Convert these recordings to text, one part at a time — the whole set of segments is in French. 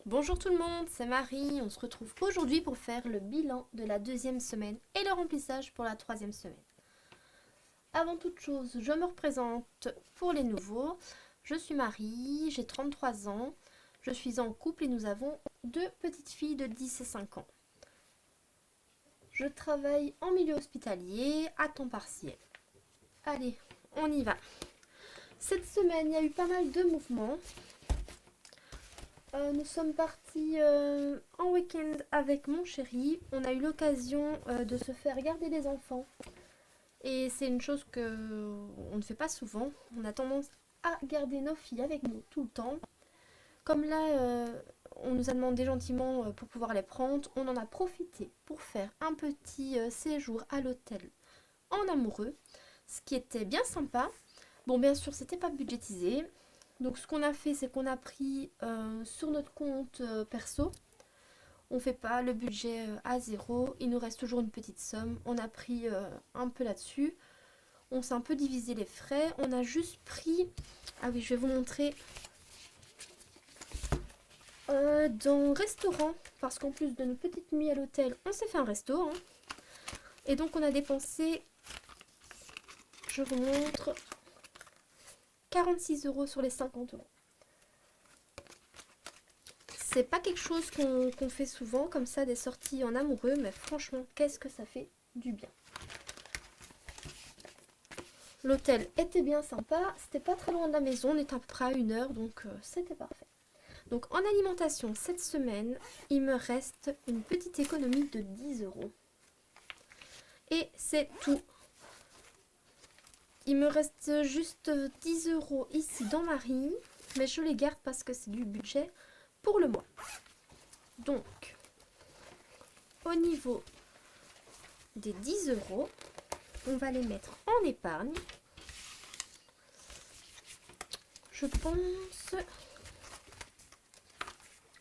Bonjour tout le monde, c'est Marie. On se retrouve aujourd'hui pour faire le bilan de la deuxième semaine et le remplissage pour la troisième semaine. Avant toute chose, je me représente pour les nouveaux. Je suis Marie, j'ai 33 ans, je suis en couple et nous avons deux petites filles de 10 et 5 ans. Je travaille en milieu hospitalier à temps partiel. Allez, on y va. Cette semaine, il y a eu pas mal de mouvements. Nous sommes partis en week-end avec mon chéri. On a eu l'occasion de se faire garder les enfants. Et c'est une chose que on ne fait pas souvent. On a tendance à garder nos filles avec nous tout le temps. Comme là, on nous a demandé gentiment pour pouvoir les prendre, on en a profité pour faire un petit séjour à l'hôtel en amoureux, ce qui était bien sympa. Bon, bien sûr, c'était pas budgétisé. Donc ce qu'on a fait, c'est qu'on a pris sur notre compte perso. On fait pas le budget à zéro. Il nous reste toujours une petite somme. On a pris un peu là-dessus. On s'est un peu divisé les frais. On a juste pris... Ah oui, je vais vous montrer. Dans restaurant. Parce qu'en plus de nos petites nuits à l'hôtel, on s'est fait un resto. Hein. Et donc on a dépensé... Je vous montre... 46 € sur les 50 €. C'est pas quelque chose qu'on fait souvent, comme ça, des sorties en amoureux, mais franchement, qu'est-ce que ça fait du bien. L'hôtel était bien sympa, c'était pas très loin de la maison, on était à peu près à 1 heure, donc c'était parfait. Donc en alimentation, cette semaine, il me reste une petite économie de 10 €. Et c'est tout. Il me reste juste 10 € ici dans Marie, mais je les garde parce que c'est du budget pour le mois. Donc, au niveau des 10 €, on va les mettre en épargne. Je pense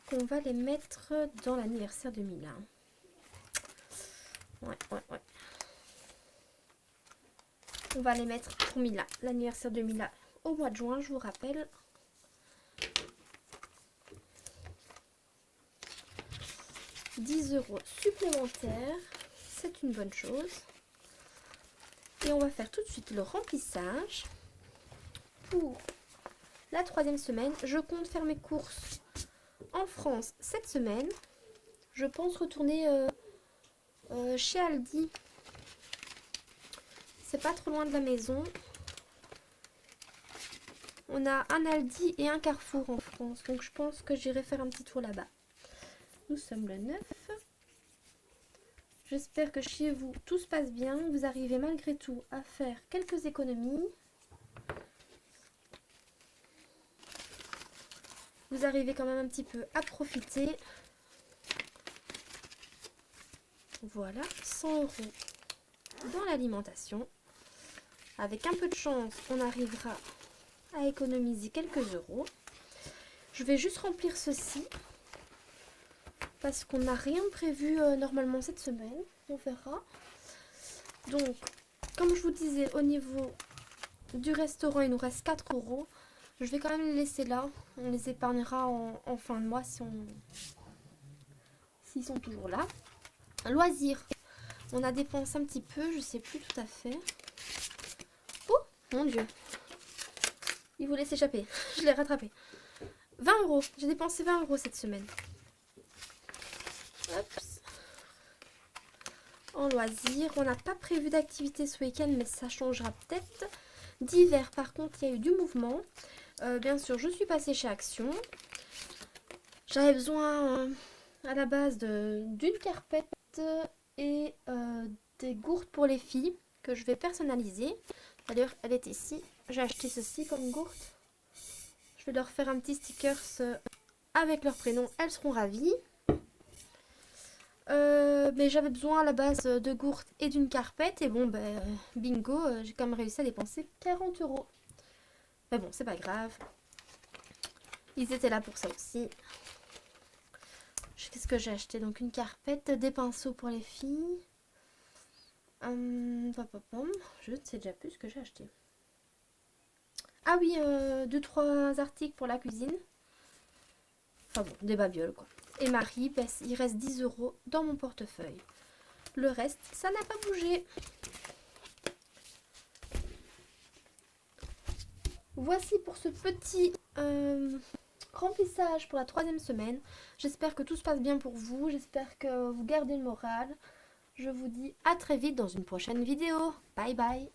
qu'on va les mettre dans l'anniversaire de Mila. Ouais. On va les mettre pour Mila. L'anniversaire de Mila au mois de juin, je vous rappelle. « 10 € supplémentaires, c'est une bonne chose. Et on va faire tout de suite le remplissage. Pour la troisième semaine, je compte faire mes courses en France cette semaine. Je pense retourner chez Aldi. C'est pas trop loin de la maison. On a un Aldi et un Carrefour en France. Donc je pense que j'irai faire un petit tour là-bas. Nous sommes le 9. J'espère que chez vous, tout se passe bien. Vous arrivez malgré tout à faire quelques économies. Vous arrivez quand même un petit peu à profiter. Voilà, 100 € dans l'alimentation. Avec un peu de chance, on arrivera à économiser quelques euros. Je vais juste remplir ceci. Parce qu'on n'a rien prévu normalement cette semaine. On verra. Donc, comme je vous disais, au niveau du restaurant, il nous reste 4 €. Je vais quand même les laisser là. On les épargnera en fin de mois s'ils sont toujours là. Loisirs. On a dépensé un petit peu, je sais plus tout à fait. Oh, mon Dieu. Il voulait s'échapper. Je l'ai rattrapé. 20 €. J'ai dépensé 20 € cette semaine. Hop. En loisirs, on n'a pas prévu d'activité ce week-end, mais ça changera peut-être. D'hiver, par contre, il y a eu du mouvement. Bien sûr, je suis passée chez Action. J'avais besoin à la base d'une carpette et des gourdes pour les filles que je vais personnaliser. D'ailleurs, elle est ici. J'ai acheté ceci comme gourde. Je vais leur faire un petit stickers avec leur prénom. Elles seront ravies. Mais j'avais besoin à la base de gourdes et d'une carpette. Et bon, bingo, j'ai quand même réussi à dépenser 40 €. Mais bon, c'est pas grave. Ils étaient là pour ça aussi. Qu'est-ce que j'ai acheté? Donc une carpette, des pinceaux pour les filles. Je ne sais déjà plus ce que j'ai acheté. Ah oui, 2-3 articles pour la cuisine. Enfin bon, des babioles quoi. Et Marie, ben, il reste 10 € dans mon portefeuille. Le reste, ça n'a pas bougé. Voici pour ce petit remplissage pour la 3e semaine. J'espère que tout se passe bien pour vous. J'espère que vous gardez le moral. Je vous dis à très vite dans une prochaine vidéo. Bye bye.